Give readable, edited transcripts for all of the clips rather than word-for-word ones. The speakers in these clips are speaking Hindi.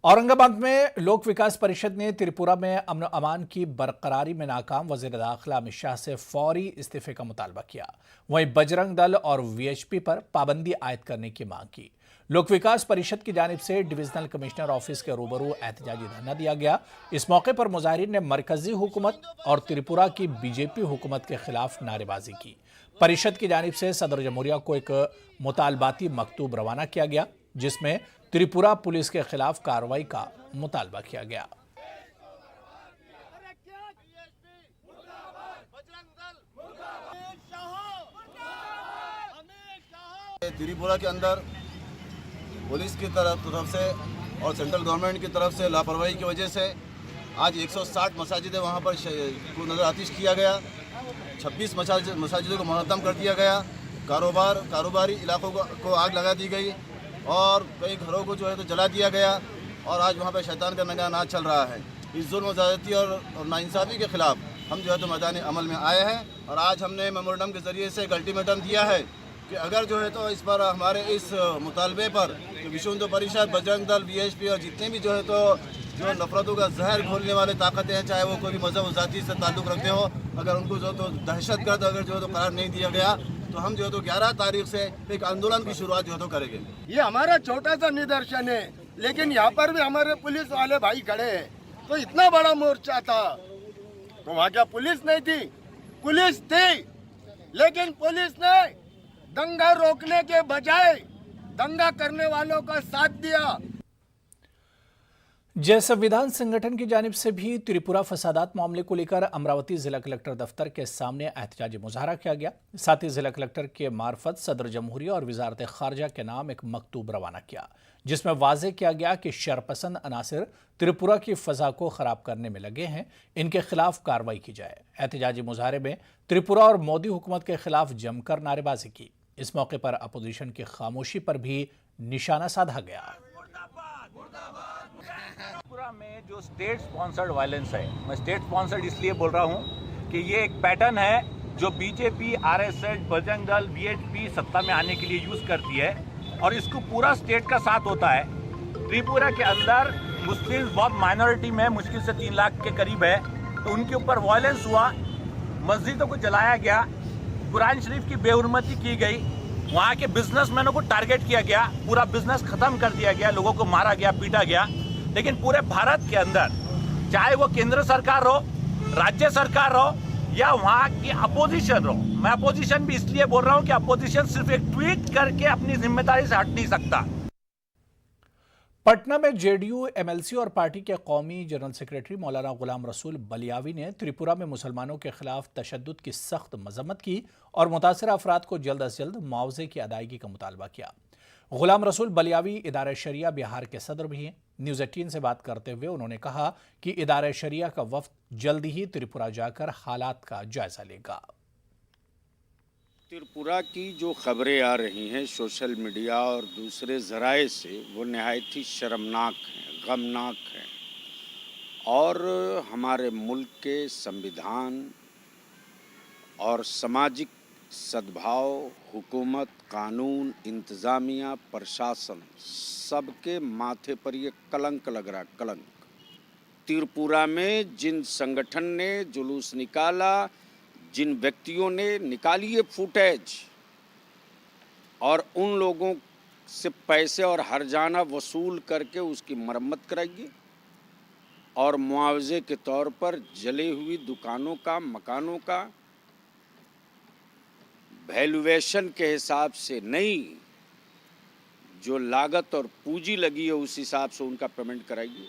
औरंगाबाद में लोक विकास परिषद ने त्रिपुरा में अमन अमान की बरकरारी में नाकाम वजीर दाखिला अमित शाह से फौरी इस्तीफे का मुतालबा किया। वहीं बजरंग दल और वीएचपी पर पाबंदी आयद करने की मांग की। लोक विकास परिषद की जानिब से डिविजनल कमिश्नर ऑफिस के रूबरू एहतजाजी धरना दिया गया। इस मौके पर मुजाहिरीन ने मरकजी हुकूमत और त्रिपुरा की बीजेपी हुकूमत के खिलाफ नारेबाजी की। परिषद की जानिब से सदर जमहूरिया को एक मुतालबाती मकतूब रवाना किया गया, जिसमें त्रिपुरा पुलिस के खिलाफ कार्रवाई का मुतालबा किया गया। त्रिपुरा के अंदर पुलिस की तरफ से और सेंट्रल गवर्नमेंट की तरफ से लापरवाही की वजह से आज 160 मसाजिदें वहाँ पर नजर आतिश किया गया। 26 मसाजिदों को मुअत्तम कर दिया गया। कारोबारी इलाकों को आग लगा दी गई और कई घरों को जो है तो जला दिया गया। और आज वहाँ पर शैतान का नंगा नाच चल रहा है। इस जुल्म ज़्यादती और नाइंसाफ़ी के खिलाफ हम जो है तो मैदान अमल में आए हैं और आज हमने मेमोरेंडम के ज़रिए से एक अल्टीमेटम दिया है कि अगर जो है तो इस पर हमारे इस मुतालबे पर विश्व हिंदू परिषद, बजरंग दल, वीएचपी और जितने भी जो है तो जो नफरतों का जहर घोलने वाले ताकतें हैं, चाहे वो कोई भी मजहब जाति से ताल्लुक़ रखते हो, अगर उनको जो तो दहशतगर्द अगर जो है तो करार नहीं दिया गया तो हम जो है तो 11 तारीख से एक आंदोलन की शुरुआत जो है तो करेंगे। ये हमारा छोटा सा निदर्शन है, लेकिन यहाँ पर भी हमारे पुलिस वाले भाई खड़े हैं। तो इतना बड़ा मोर्चा था तो वहाँ क्या पुलिस नहीं थी? पुलिस थी, लेकिन पुलिस ने दंगा रोकने के बजाय दंगा करने वालों का साथ दिया। जय संविधान संगठन की जानिब से भी त्रिपुरा फसादात मामले को लेकर अमरावती जिला कलेक्टर दफ्तर के सामने एहतजाजी मुजाहरा किया गया। साथ ही जिला कलेक्टर के मार्फत सदर जमहूरिया और वजारत खारजा के नाम एक मकतूब रवाना किया, जिसमें वाज़ेह किया गया कि शरपसंद अनासिर त्रिपुरा की फ़ज़ा को ख़राब करने में लगे हैं, इनके खिलाफ कार्रवाई की जाए। एहतजाजी मुजाहरे में त्रिपुरा और मोदी हुकूमत के खिलाफ जमकर नारेबाजी की। इस मौके पर अपोजिशन की खामोशी पर भी निशाना साधा गया। त्रिपुरा में जो स्टेट स्पॉन्सर्ड वायलेंस है, मैं स्टेट स्पॉन्सर्ड इसलिए बोल रहा हूं कि ये एक पैटर्न है जो BJP, RSS, Bajrang Dal, VHP सत्ता में आने के लिए यूज करती है और इसको पूरा स्टेट का साथ होता है। त्रिपुरा के अंदर मुस्लिम बहुत माइनॉरिटी में मुश्किल से 3 लाख के करीब है, तो उनके ऊपर वायलेंस हुआ, मस्जिदों को जलाया गया, कुरान शरीफ की बेहुरमती की गई, वहाँ के बिजनेसमैनों को टारगेट किया गया, पूरा बिजनेस खत्म कर दिया गया, लोगों को मारा गया, पीटा गया। लेकिन पूरे भारत के अंदर चाहे वो केंद्र सरकार हो, राज्य सरकार हो या वहाँ की अपोजिशन हो, मैं अपोजिशन भी इसलिए बोल रहा हूँ कि अपोजिशन सिर्फ एक ट्वीट करके अपनी जिम्मेदारी से हट नहीं सकता। पटना में जेडीयू, एमएलसी और पार्टी के कौमी जनरल सेक्रेटरी मौलाना गुलाम रसूल बलियावी ने त्रिपुरा में मुसलमानों के खिलाफ तशद्दुद की सख्त मजम्मत की और मुतासर अफराद को जल्द अज जल्द मुआवजे की अदायगी का मुतालबा किया। गुलाम रसूल बलियावी इदारा शरिया बिहार के सदर भी हैं। न्यूज़ 18 से बात करते हुए उन्होंने कहा कि इदारा शरिया का वफ्द जल्द ही त्रिपुरा जाकर हालात का जायजा लेगा। त्रिपुरा की जो खबरें आ रही हैं सोशल मीडिया और दूसरे ज़राए से, वो नहायत ही शर्मनाक हैं, गमनाक हैं और हमारे मुल्क के संविधान और सामाजिक सद्भाव, हुकूमत, कानून, इंतज़ामिया, प्रशासन सबके माथे पर ये कलंक लग रहा, कलंक। त्रिपुरा में जिन संगठन ने जुलूस निकाला, जिन व्यक्तियों ने निकाली ये फुटेज और उन लोगों से पैसे और हर्जाना वसूल करके उसकी मरम्मत कराइए और मुआवजे के तौर पर जले हुई दुकानों का, मकानों का वैल्यूएशन के हिसाब से नहीं, जो लागत और पूंजी लगी है उस हिसाब से उनका पेमेंट कराइए।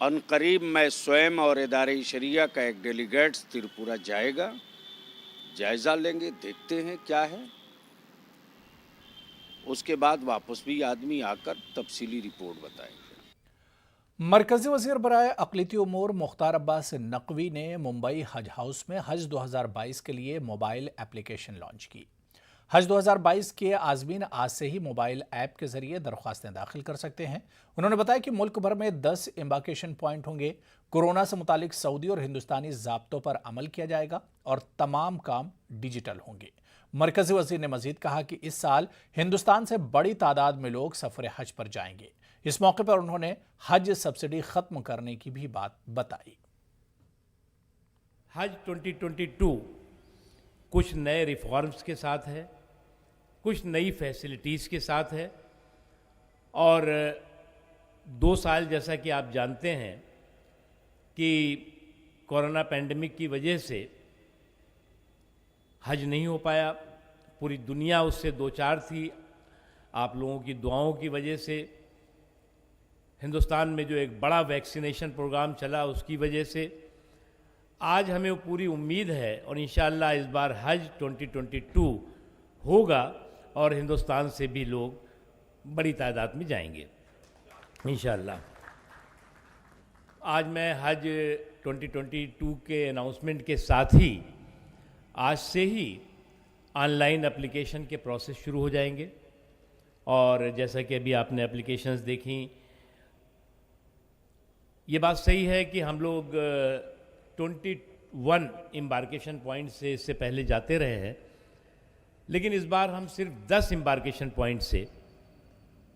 अनकरीब मैं स्वयं और इदारे शरिया का एक डेलीगेट्स त्रिपुरा जाएगा, जायज़ा लेंगे, देखते हैं क्या है, उसके बाद वापस भी आदमी आकर तफसीली रिपोर्ट बताएंगे। मरकजी वज़ीर बराए अक़लियती उमूर मुख्तार अब्बास नकवी ने मुंबई हज हाउस में हज 2022 के लिए मोबाइल एप्लीकेशन लॉन्च की। हज 2022 के आज़मीन आज से ही मोबाइल ऐप के जरिए दरख्वास्तें दाखिल कर सकते हैं। उन्होंने बताया कि मुल्क भर में 10 एम्बार्केशन पॉइंट होंगे। कोरोना से मुतालिक सऊदी और हिंदुस्तानी ज़ाब्तों पर अमल किया जाएगा और तमाम काम डिजिटल होंगे। मरकजी वज़ीर ने मजीद कहा कि इस साल हिंदुस्तान से बड़ी तादाद में लोग सफ़र हज पर जाएंगे। इस मौके पर उन्होंने हज सब्सिडी खत्म करने की भी बात बताई। हज 2022 कुछ नए रिफॉर्म्स के साथ है, कुछ नई फैसिलिटीज़ के साथ है और 2 साल जैसा कि आप जानते हैं कि कोरोना पैंडेमिक की वजह से हज नहीं हो पाया, पूरी दुनिया उससे दो चार थी। आप लोगों की दुआओं की वजह से, हिंदुस्तान में जो एक बड़ा वैक्सीनेशन प्रोग्राम चला उसकी वजह से आज हमें पूरी उम्मीद है और इंशाअल्लाह इस बार हज 2022 होगा और हिंदुस्तान से भी लोग बड़ी तादाद में जाएंगे इंशाअल्लाह। आज मैं हज 2022 के अनाउंसमेंट के साथ ही आज से ही ऑनलाइन एप्लीकेशन के प्रोसेस शुरू हो जाएंगे और जैसा कि अभी आपने एप्लीकेशंस देखी, ये बात सही है कि हम लोग 21 एम्बार्केशन पॉइंट से इससे पहले जाते रहे हैं, लेकिन इस बार हम सिर्फ 10 एम्बार्केशन पॉइंट से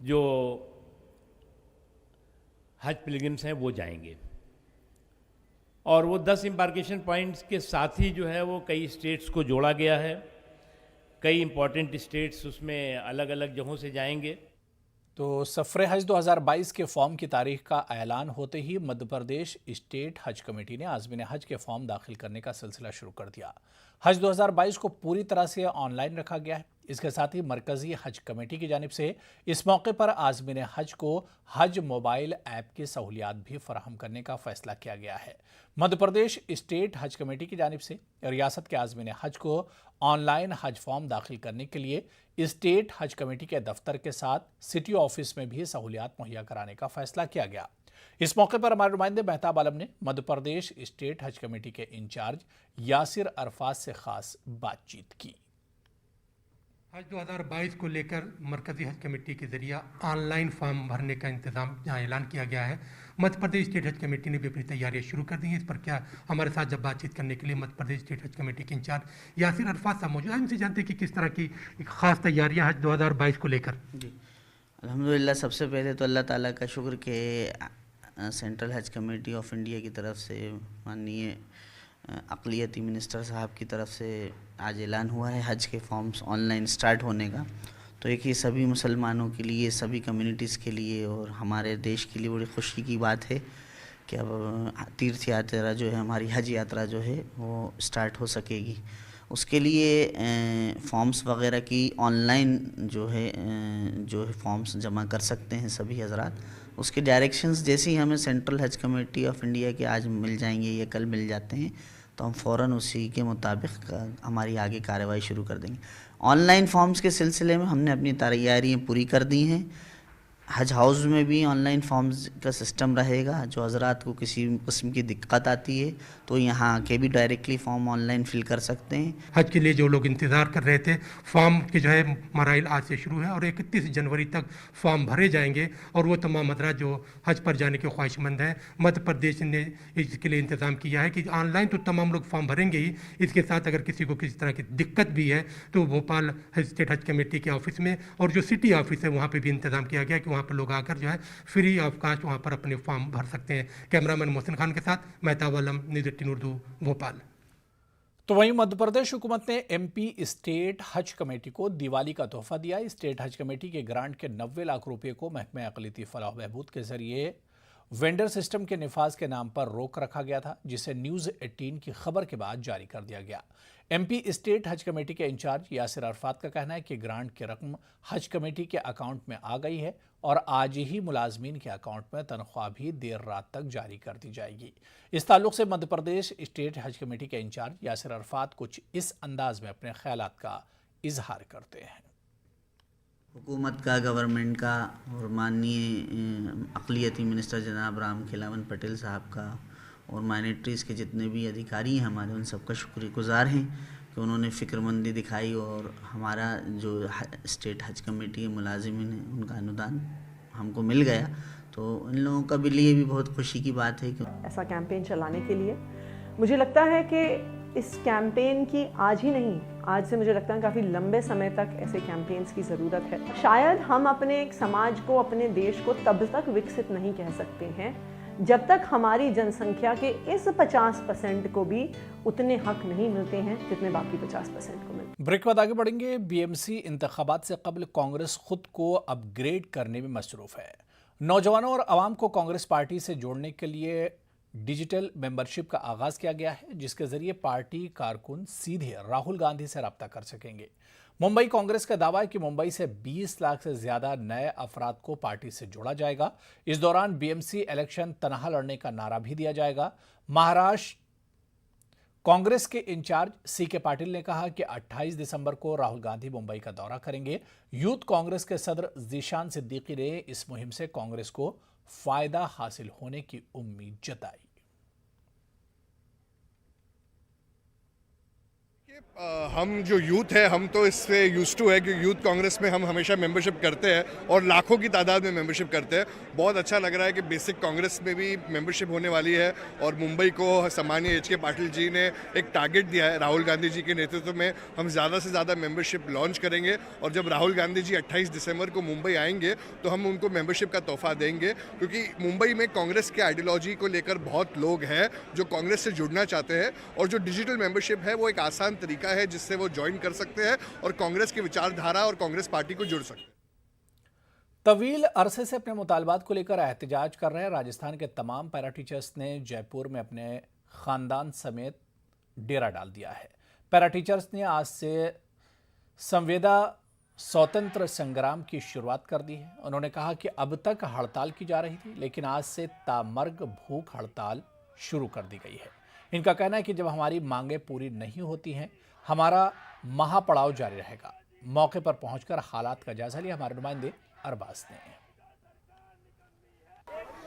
जो हज पिलग्रिम्स हैं वो जाएंगे और वो 10 एम्बार्केशन पॉइंट्स के साथ ही जो है वो कई स्टेट्स को जोड़ा गया है। कई इंपॉर्टेंट स्टेट्स उसमें अलग अलग जगहों से जाएंगे। तो सफ़र हज 2022 के फॉर्म की तारीख का ऐलान होते ही मध्य प्रदेश स्टेट हज कमेटी ने आज़मीन हज के फॉर्म दाखिल करने का सिलसिला शुरू कर दिया। हज 2022 को पूरी तरह से ऑनलाइन रखा गया है। इसके साथ ही मरकज़ी हज कमेटी की जानिब से इस मौके पर आज़मीन हज को हज मोबाइल ऐप की सहूलियात भी फराहम करने का फैसला किया गया है। मध्य प्रदेश स्टेट हज कमेटी की जानिब से रियासत के आज़मीन हज को ऑनलाइन हज फॉर्म दाखिल करने के लिए स्टेट हज कमेटी के दफ्तर के साथ सिटी ऑफिस में भी सहूलियात मुहैया कराने का फैसला किया गया। इस मौके पर हमारे नुमाइंदे मेहताब आलम ने मध्य प्रदेश स्टेट हज कमेटी के इंचार्ज यासिर अरफात से खास बातचीत की। हज 2022 को लेकर मरकज़ी हज कमेटी के ज़रिए ऑनलाइन फॉर्म भरने का इंतज़ाम जहाँ ऐलान किया गया है, मध्य प्रदेश स्टेट हज कमेटी ने भी अपनी तैयारियां शुरू कर दी हैं। इस पर क्या हमारे साथ जब बातचीत करने के लिए मध्य प्रदेश स्टेट हज कमेटी के इंचार्ज यासिर अरफात साहब मौजूद हैं, इनसे जानते हैं कि किस तरह की एक ख़ास तैयारियाँ हज 2022 को लेकर। जी अल्हम्दुलिल्लाह, सबसे पहले तो अल्लाह ताला का शुक्र कि सेंट्रल हज कमेटी ऑफ इंडिया की तरफ से माननीय अक़लियती मिनिस्टर साहब की तरफ से आज ऐलान हुआ है हज के फॉर्म्स ऑनलाइन स्टार्ट होने का। तो एक ये सभी मुसलमानों के लिए, सभी कम्युनिटीज़ के लिए और हमारे देश के लिए बड़ी खुशी की बात है कि अब तीर्थ यात्रा जो है, हमारी हज यात्रा जो है वो स्टार्ट हो सकेगी। उसके लिए फॉर्म्स वगैरह की ऑनलाइन जो है फॉर्म्स जमा कर सकते हैं सभी हजरात। उसके डायरेक्शंस जैसे ही हमें सेंट्रल हज कमेटी ऑफ इंडिया के आज मिल जाएंगे या कल मिल जाते हैं तो हम फ़ौरन उसी के मुताबिक हमारी आगे कार्रवाई शुरू कर देंगे। ऑनलाइन फॉर्म्स के सिलसिले में हमने अपनी तैयारियाँ पूरी कर दी हैं। हज हाउस में भी ऑनलाइन फॉर्म्स का सिस्टम रहेगा। जो हज़रात को किसी किस्म की दिक्कत आती है तो यहाँ आके भी डायरेक्टली फॉर्म ऑनलाइन फिल कर सकते हैं। हज के लिए जो लोग इंतज़ार कर रहे थे, फॉर्म के जो है मराइल आज से शुरू है और 31 जनवरी तक फॉर्म भरे जाएंगे और वो तमाम हज़रात जो हज पर जाने के ख्वाहिशमंद हैं, मध्य प्रदेश ने इसके लिए इंतज़ाम किया है कि ऑनलाइन तो तमाम लोग फॉर्म भरेंगे ही, इसके साथ अगर किसी को किसी तरह की दिक्कत भी है तो भोपाल स्टेट हज कमेटी के ऑफिस में और जो सिटी ऑफिस है वहाँ पर भी इंतज़ाम किया गया कि वहाँ पर लोग आकर जो है फ्री ऑफ कास्ट वहाँ पर अपने फॉर्म भर सकते हैं। कैमरामैन मोहसिन खान के साथ मेहताब आलम, न्यूज़ 18 उर्दू, भोपाल। तो वहीं मध्य प्रदेश हुकूमत ने एमपी स्टेट हज कमेटी को दिवाली का तोहफा दिया। स्टेट हज कमेटी के ग्रांट के 90 लाख रुपए को महकमे अक़लियती फलाह बहबूद के जरिए वेंडर सिस्टम के निफाज के नाम पर रोक रखा गया था, जिसे न्यूज़ 18 की खबर के बाद जारी कर दिया गया। एमपी स्टेट हज कमेटी के इंचार्ज यासिर अरफात का कहना है कि ग्रांट की रकम हज कमेटी के अकाउंट में आ गई है और आज ही मुलाजमीन के अकाउंट में तनख्वाह भी देर रात तक जारी कर दी जाएगी। इस ताल्लुक से मध्य प्रदेश स्टेट हज कमेटी के इंचार्ज यासिर अरफात कुछ इस अंदाज में अपने ख्यालात का इजहार करते हैं। हुकूमत का, गवर्नमेंट का और माननीय अक़लियती मिनिस्टर जनाब राम खिलावन पटेल साहब का और माइनॉरिटीज़ के जितने भी अधिकारी हैं हमारे, उन सबका शुक्रगुज़ार हैं कि उन्होंने फ़िक्रमंदी दिखाई और हमारा जो स्टेट हज कमेटी के मुलाजिमीन हैं उनका अनुदान हमको मिल गया। तो इन लोगों का भी लिए भी बहुत खुशी की बात है कि ऐसा कैंपेन चलाने के लिए मुझे लगता है कि इस कैंपेन की आज ही नहीं आज से मुझे लगता है काफ़ी लंबे समय तक ऐसे कैंपेन्स की ज़रूरत है। शायद हम अपने एक समाज को, अपने देश को तब तक विकसित नहीं कह सकते हैं जब तक हमारी जनसंख्या के इस 50% को भी उतने हक नहीं मिलते हैं जितने बाकी 50% को मिलते हैं। ब्रेक बाद आगे बढ़ेंगे। बीएमसी इंतखाबात से कबल कांग्रेस खुद को अपग्रेड करने में मसरूफ है। नौजवानों और आवाम को कांग्रेस पार्टी से जोड़ने के लिए डिजिटल मेंबरशिप का आगाज किया गया है, जिसके जरिए पार्टी कारकुन सीधे राहुल गांधी से रब्ता कर सकेंगे। मुंबई कांग्रेस का दावा है कि मुंबई से 20 लाख से ज्यादा नए अफराद को पार्टी से जोड़ा जाएगा। इस दौरान बीएमसी इलेक्शन तनहा लड़ने का नारा भी दिया जाएगा। महाराष्ट्र कांग्रेस के इंचार्ज सीके पाटिल ने कहा कि 28 दिसंबर को राहुल गांधी मुंबई का दौरा करेंगे। यूथ कांग्रेस के सदर जीशान सिद्दीकी ने इस मुहिम से कांग्रेस को फायदा हासिल होने की उम्मीद जताई। हम जो यूथ है, हम तो इससे यूज्ड टू है कि यूथ कांग्रेस में हम हमेशा मेंबरशिप करते हैं और लाखों की तादाद में मेंबरशिप करते हैं। बहुत अच्छा लग रहा है कि बेसिक कांग्रेस में भी मेंबरशिप होने वाली है और मुंबई को सम्मानीय एच के पाटिल जी ने एक टारगेट दिया है। राहुल गांधी जी के नेतृत्व में हम ज़्यादा से ज़्यादा मेंबरशिप लॉन्च करेंगे और जब राहुल गांधी जी 28 दिसंबर को मुंबई आएंगे तो हम उनको मेंबरशिप का तोहफा देंगे, क्योंकि मुंबई में कांग्रेस के आइडियोलॉजी को लेकर बहुत लोग हैं जो कांग्रेस से जुड़ना चाहते हैं और जो डिजिटल मेंबरशिप है वो एक आसान तरीका है जिससे वो ज्वाइन कर सकते हैं और कांग्रेस की विचारधारा और कांग्रेस पार्टी को जुड़ सकते हैं। तवील अरसे से अपने मुतालबात को लेकर एहतजाज कर रहे राजस्थान के तमाम पैरा टीचर्स ने जयपुर में अपने खानदान समेत डेरा डाल दिया है। पैरा टीचर्स ने आज से संवेदा स्वतंत्र संग्राम की शुरुआत कर दी है। उन्होंने कहा कि अब तक हड़ताल की जा रही थी, लेकिन आज से तामर्ग भूख हड़ताल शुरू कर दी गई है। इनका कहना है कि जब हमारी मांगें पूरी नहीं होती हैं, हमारा महापड़ाव जारी रहेगा। मौके पर पहुंचकर हालात का जायजा लिया हमारे नुमाइंदे अरबाज ने।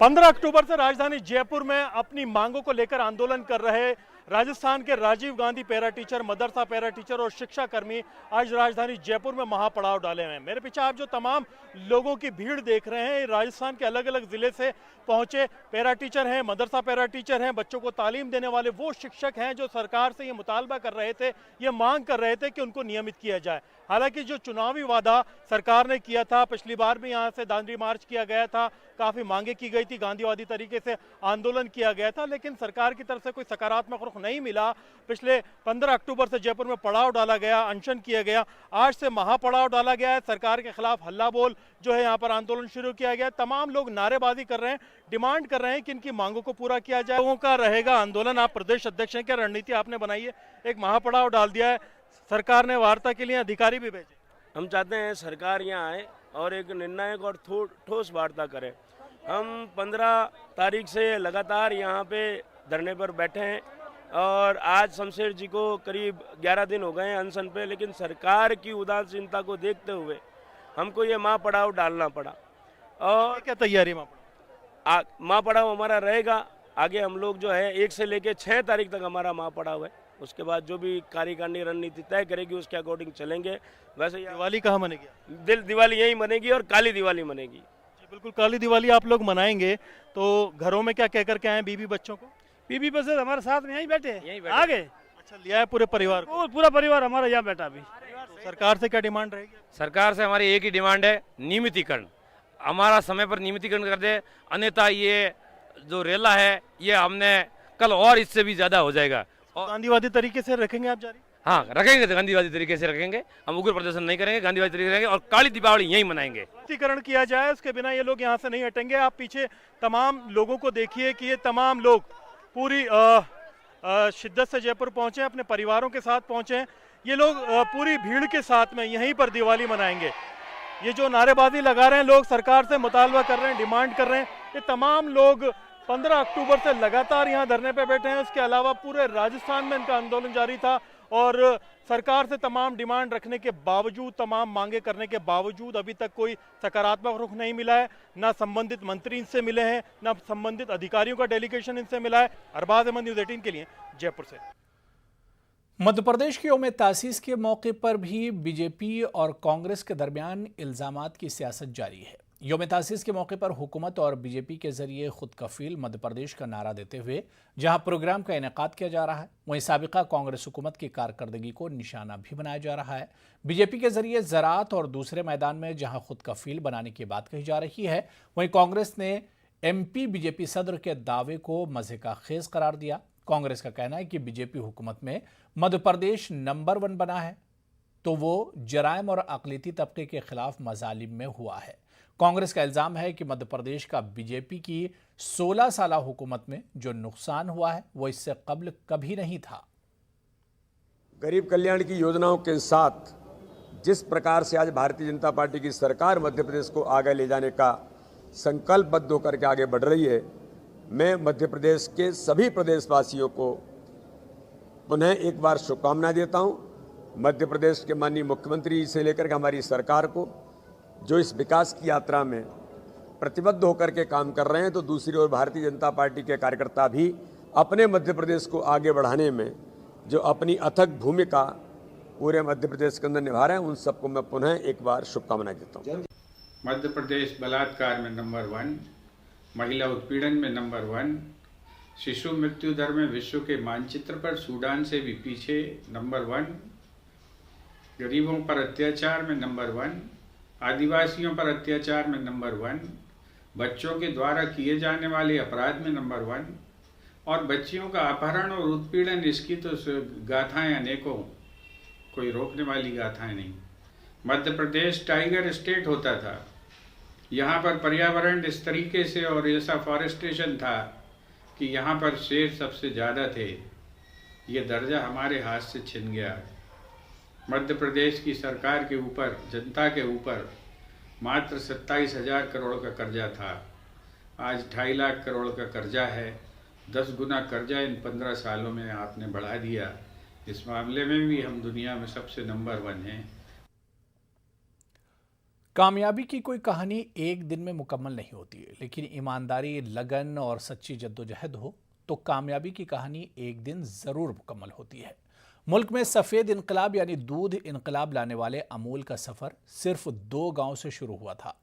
15 अक्टूबर से राजधानी जयपुर में अपनी मांगों को लेकर आंदोलन कर रहे राजस्थान के राजीव गांधी पैरा टीचर, मदरसा पैरा टीचर और शिक्षा कर्मी आज राजधानी जयपुर में महापड़ाव डाले हुए हैं। मेरे पीछे आप जो तमाम लोगों की भीड़ देख रहे हैं, राजस्थान के अलग अलग जिले से पहुंचे पैरा टीचर हैं, मदरसा पैरा टीचर हैं, बच्चों को तालीम देने वाले वो शिक्षक हैं जो सरकार से ये मुतालबा कर रहे थे, ये मांग कर रहे थे कि उनको नियमित किया जाए। हालांकि जो चुनावी वादा सरकार ने किया था, पिछली बार भी यहाँ से दांडी मार्च किया गया था, काफ़ी मांगे की गई थी, गांधीवादी तरीके से आंदोलन किया गया था, लेकिन सरकार की तरफ से कोई सकारात्मक रुख नहीं मिला। पिछले 15 अक्टूबर से जयपुर में पड़ाव डाला गया, अनशन किया गया, आज से महापड़ाव डाला गया है। सरकार के खिलाफ हल्ला बोल जो है यहाँ पर आंदोलन शुरू किया गया। तमाम लोग नारेबाजी कर रहे हैं, डिमांड कर रहे हैं कि इनकी मांगों को पूरा किया जाए। लोगों का रहेगा आंदोलन। आप प्रदेश अध्यक्ष हैं, क्या रणनीति आपने बनाई है? एक महापड़ाव डाल दिया है, सरकार ने वार्ता के लिए अधिकारी भी भेजे। हम चाहते हैं सरकार यहाँ आए और एक निर्णायक और ठोस वार्ता करे। हम 15 तारीख से लगातार यहाँ पे धरने पर बैठे हैं और आज शमशेर जी को करीब 11 दिन हो गए हैं अनशन पे, लेकिन सरकार की उदासीनता को देखते हुए हमको ये महापड़ाव डालना पड़ा। और क्या तैयारी महापड़ाव हमारा रहेगा। आगे हम लोग जो है 1 से लेकर 6 तारीख तक हमारा महापड़ाव है। उसके बाद जो भी कार्यकारिणी रणनीति तय करेगी उसके अकॉर्डिंग चलेंगे। वैसे दिवाली कहाँ मनेगी? दिवाली यहीं मनेगी और काली दिवाली मनेगी। बिल्कुल, काली दिवाली आप लोग मनाएंगे तो घरों में क्या कह करके आए बीबी बच्चों को? बीबी बस हमारे साथ में यहीं बैठे आ गए। अच्छा, लिया है पूरे परिवार को? पूरा परिवार हमारा यहाँ बैठा अभी। तो सरकार से क्या डिमांड रहेगी? सरकार से हमारी एक ही डिमांड है, नियमितीकरण। हमारा समय पर नियमितीकरण कर दे, अन्यथा ये जो रेला है ये हमने कल और इससे भी ज्यादा हो जाएगा। और गांधीवादी तरीके से रखेंगे आप जारी? हाँ रखेंगे, तो गांधीवादी तरीके से रखेंगे। हम उग्र प्रदर्शन नहीं करेंगे, गांधीवादी तरीके से रहेंगे और काली दीपावली यहीं मनाएंगे। नियमितीकरण किया जाए, उसके बिना ये लोग यहाँ से नहीं हटेंगे। आप पीछे तमाम लोगों को देखिए कि ये तमाम लोग पूरी शिद्दत से जयपुर पहुंचे, अपने परिवारों के साथ पहुंचे। ये लोग पूरी भीड़ के साथ में यहीं पर दिवाली मनाएंगे। ये जो नारेबाजी लगा रहे हैं लोग, सरकार से मुतालबा कर रहे हैं, डिमांड कर रहे हैं, ये तमाम लोग 15 अक्टूबर से लगातार यहाँ धरने पे बैठे हैं। उसके अलावा पूरे राजस्थान में इनका आंदोलन जारी था और सरकार से तमाम डिमांड रखने के बावजूद, तमाम मांगे करने के बावजूद अभी तक कोई सकारात्मक रुख नहीं मिला है। ना संबंधित मंत्री इनसे मिले हैं, ना संबंधित अधिकारियों का डेलीगेशन इनसे मिला है। अरबाज अहमद, न्यूज़ 18 के लिए जयपुर से। मध्य प्रदेश के यौम तासीस के मौके पर भी बीजेपी और कांग्रेस के दरमियान इल्जामात की सियासत जारी है। यौम तासीस के मौके पर हुकूमत और बीजेपी के जरिए खुद कफील मध्य प्रदेश का नारा देते हुए जहां प्रोग्राम का इनेकाद किया जा रहा है, वहीं साबिका कांग्रेस हुकूमत की कारकर्दगी को निशाना भी बनाया जा रहा है। बीजेपी के जरिए ज़राअत और दूसरे मैदान में जहां खुद कफील बनाने की बात कही जा रही है, वहीं कांग्रेस ने MP बीजेपी सदर के दावे को मज़े का खेज करार दिया। कांग्रेस का कहना है कि बीजेपी हुकूमत में मध्य प्रदेश नंबर 1 बना है तो वो जराइम और अक़लियती तबके के खिलाफ मजालिम में हुआ है। कांग्रेस का इल्ज़ाम है कि मध्य प्रदेश का बीजेपी की 16 साला हुकूमत में जो नुकसान हुआ है वो इससे कबल कभी नहीं था। गरीब कल्याण की योजनाओं के साथ जिस प्रकार से आज भारतीय जनता पार्टी की सरकार मध्य प्रदेश को आगे ले जाने का संकल्पबद्ध होकर के आगे बढ़ रही है, मैं मध्य प्रदेश के सभी प्रदेशवासियों को पुनः एक बार शुभकामनाएं देता हूं। मध्य प्रदेश के माननीय मुख्यमंत्री से लेकर के हमारी सरकार को जो इस विकास की यात्रा में प्रतिबद्ध होकर के काम कर रहे हैं, तो दूसरी ओर भारतीय जनता पार्टी के कार्यकर्ता भी अपने मध्य प्रदेश को आगे बढ़ाने में जो अपनी अथक भूमिका पूरे मध्य प्रदेश के अंदर निभा रहे हैं, उन सबको मैं पुनः एक बार शुभकामनाएं देता हूँ। मध्य प्रदेश बलात्कार में नंबर 1, महिला उत्पीड़न में नंबर 1, शिशु मृत्यु दर में विश्व के मानचित्र पर सूडान से भी पीछे नंबर 1, गरीबों पर अत्याचार में नंबर 1, आदिवासियों पर अत्याचार में नंबर 1, बच्चों के द्वारा किए जाने वाले अपराध में नंबर 1 और बच्चियों का अपहरण और उत्पीड़न, इसकी तो गाथाएं अनेकों, कोई रोकने वाली गाथाएं नहीं। मध्य प्रदेश टाइगर स्टेट होता था, यहाँ पर पर्यावरण इस तरीके से और ऐसा फॉरेस्टेशन था कि यहाँ पर शेर सबसे ज़्यादा थे। ये दर्जा हमारे हाथ से छिन गया। मध्य प्रदेश की सरकार के ऊपर, जनता के ऊपर मात्र 27,000 करोड़ का कर्जा था, आज 2.5 लाख करोड़ का कर्जा है। 10 गुना कर्जा इन 15 सालों में आपने बढ़ा दिया। इस मामले में भी हम दुनिया में सबसे नंबर 1 हैं। कामयाबी की कोई कहानी एक दिन में मुकम्मल नहीं होती है, लेकिन ईमानदारी, लगन और सच्ची जद्दोजहद हो तो कामयाबी की कहानी एक दिन ज़रूर मुकम्मल होती है। मुल्क में सफ़ेद इनकलाब यानी दूध इनकलाब लाने वाले अमूल का सफ़र सिर्फ 2 गांव से शुरू हुआ था।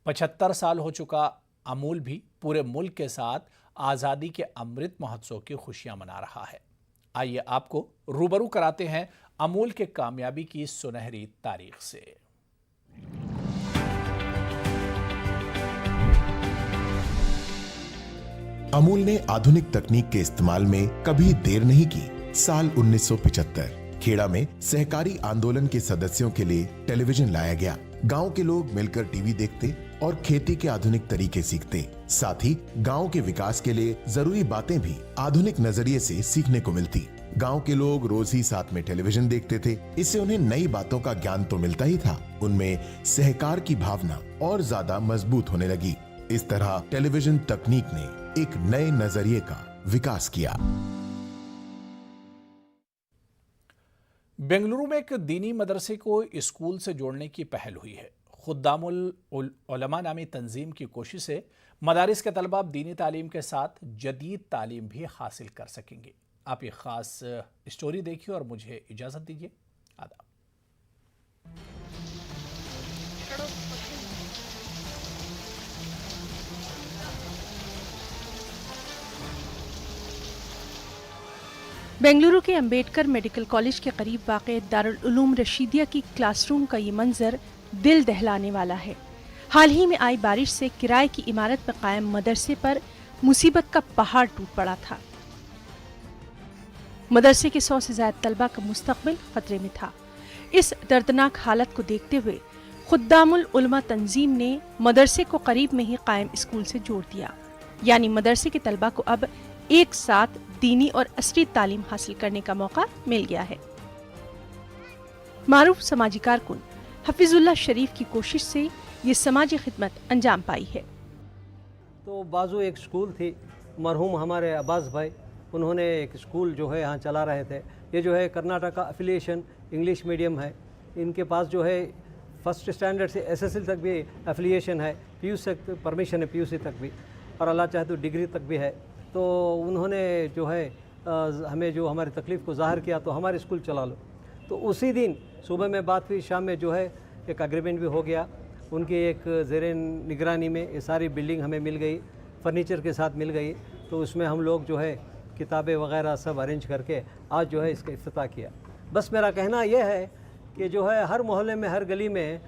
75 साल हो चुका अमूल भी पूरे मुल्क के साथ आज़ादी के अमृत महोत्सव की खुशियां मना रहा है। आइए आपको रूबरू कराते हैं अमूल के कामयाबी की सुनहरी तारीख से। अमूल ने आधुनिक तकनीक के इस्तेमाल में कभी देर नहीं की। साल 1975 खेड़ा में सहकारी आंदोलन के सदस्यों के लिए टेलीविजन लाया गया। गांव के लोग मिलकर टीवी देखते और खेती के आधुनिक तरीके सीखते। साथ ही गांव के विकास के लिए जरूरी बातें भी आधुनिक नजरिए से सीखने को मिलती। गांव के लोग रोज ही साथ में टेलीविजन देखते थे। इससे उन्हें नई बातों का ज्ञान तो मिलता ही था, उनमें सहकार की भावना और ज्यादा मजबूत होने लगी। इस तरह टेलीविजन तकनीक ने एक नए नजरिए का विकास किया। बेंगलुरु में एक दीनी मदरसे को स्कूल से जोड़ने की पहल हुई है। खुद्दामुल उलमा नामी तंजीम की कोशिश से मदारिस के तलबा दीनी तालीम के साथ जदीद तालीम भी हासिल कर सकेंगे। आप ये ख़ास स्टोरी देखिए और मुझे इजाज़त दीजिए। आदाब। बेंगलुरु के अंबेडकर मेडिकल कॉलेज के करीब वाक़े दारुल उलूम रशीदिया की क्लासरूम का ये मंजर दिल दहलाने वाला है। हाल ही में आई बारिश से किराए की इमारत पर कायम मदरसे पर मुसीबत का पहाड़ टूट पड़ा था। मदरसे के 100 से ज्यादा तलबा का मुस्तकबिल खतरे में था। इस दर्दनाक हालत को देखते हुए खुद्दामुल उलमा तंजीम ने मदरसे को करीब में ही कायम स्कूल से जोड़ दिया। यानी मदरसे के तलबा को अब एक साथ दीनी और असली तालीम हासिल करने का मौका मिल गया है। मारूफ समाजी कारकुन हफीजुल्लाह शरीफ की कोशिश से ये समाजी खिदमत अंजाम पाई है। तो बाजू एक स्कूल थी, मरहूम हमारे अब्बास भाई, उन्होंने एक स्कूल जो है यहाँ चला रहे थे। ये जो है कर्नाटका एफिलिएशन इंग्लिश मीडियम है। इनके पास जो है फर्स्ट स्टैंडर्ड से SSL तक भी एफिलिएशन है, PUC तक परमिशन है, PUC तक भी, और अल्लाह चाहे तो डिग्री तक भी है। तो उन्होंने जो है हमें जो हमारी तकलीफ़ को ज़ाहिर किया तो हमारे स्कूल चला लो। तो उसी दिन सुबह में बात हुई, शाम में जो है एक एग्रीमेंट भी हो गया उनकी एक ज़ेरे निगरानी में ये सारी बिल्डिंग हमें मिल गई, फर्नीचर के साथ मिल गई। तो उसमें हम लोग जो है किताबें वगैरह सब अरेंज करके आज जो है इसका इफ्तिताह किया। बस मेरा कहना यह है कि जो है हर मोहल्ले में, हर गली में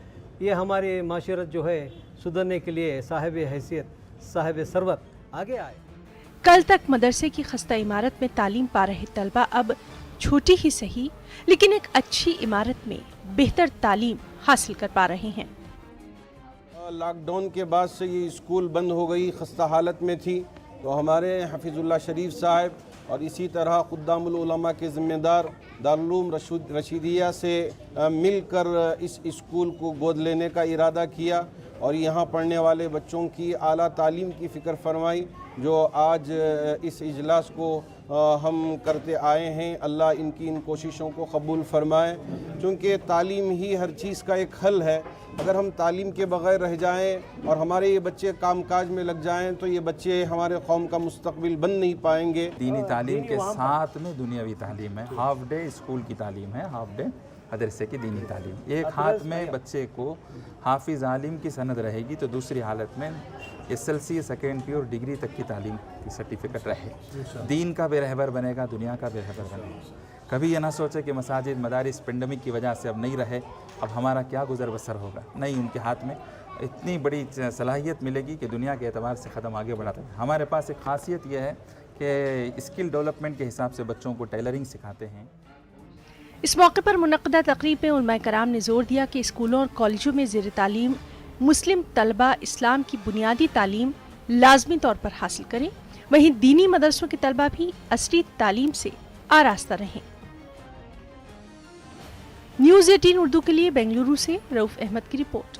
ये हमारी माशरत जो है सुधरने के लिए साहिब हैसियत, साहिब सरवत आगे आए। कल तक मदरसे की खस्ता इमारत में तालीम पा रहे तलबा अब छोटी ही सही लेकिन एक अच्छी इमारत में बेहतर तालीम हासिल कर पा रहे हैं। लॉकडाउन के बाद से ये स्कूल बंद हो गई, खस्ता हालत में थी, तो हमारे हफीजुल्लाह शरीफ साहब और इसी तरह खुद्दामुल उलमा के ज़िम्मेदार दारुल उलूम रशीदिया से मिलकर इस स्कूल को गोद लेने का इरादा किया और यहाँ पढ़ने वाले बच्चों की आला तालीम की फ़िक्र फरमाई, जो आज इस इजलास को हम करते आए हैं। अल्लाह इनकी इन कोशिशों को कबूल फरमाए, क्योंकि तालीम ही हर चीज़ का एक हल है। अगर हम तालीम के बग़ैर रह जाएं और हमारे ये बच्चे कामकाज में लग जाएं तो ये बच्चे हमारे कौम का मुस्तकबिल बन नहीं पाएंगे। दीनी तालीम के साथ में दुनियावी तालीम है, हाफ डे स्कूल की तालीम है, हाफ डे मदरसे की दीनी तालीम। एक हाथ में बच्चे को हाफिज़ आलिम की सनद रहेगी तो दूसरी हालत में SLC सेकेंड पी और डिग्री तक की तालीम की सर्टिफिकेट रहे। दीन का भी रहबर बनेगा, दुनिया का भी रहबर बनेगा। कभी ये ना सोचे कि मसाजिद मदारिस पेंडेमिक की वजह से अब नहीं रहे, अब हमारा क्या गुजर बसर होगा। नहीं, उनके हाथ में इतनी बड़ी सलाहियत मिलेगी कि दुनिया के एतबार से क़दम आगे बढ़ाते हैं। हमारे पास एक ख़ासियत यह है कि स्किल डेवलपमेंट के हिसाब से बच्चों को टेलरिंग सिखाते हैं। इस मौके पर मुनक़्क़दा तक़रीब में उलमा कराम ने जोर दिया कि स्कूलों और कॉलेजों में ज़ेर तालीम मुस्लिम तलबा इस्लाम की बुनियादी तालीम लाजमी तौर पर हासिल करें, वहीं दीनी मदरसों के तलबा भी असली तालीम से आरास्ता रहें। न्यूज़ 18 उर्दू के लिए बेंगलुरु से रऊफ़ अहमद की रिपोर्ट।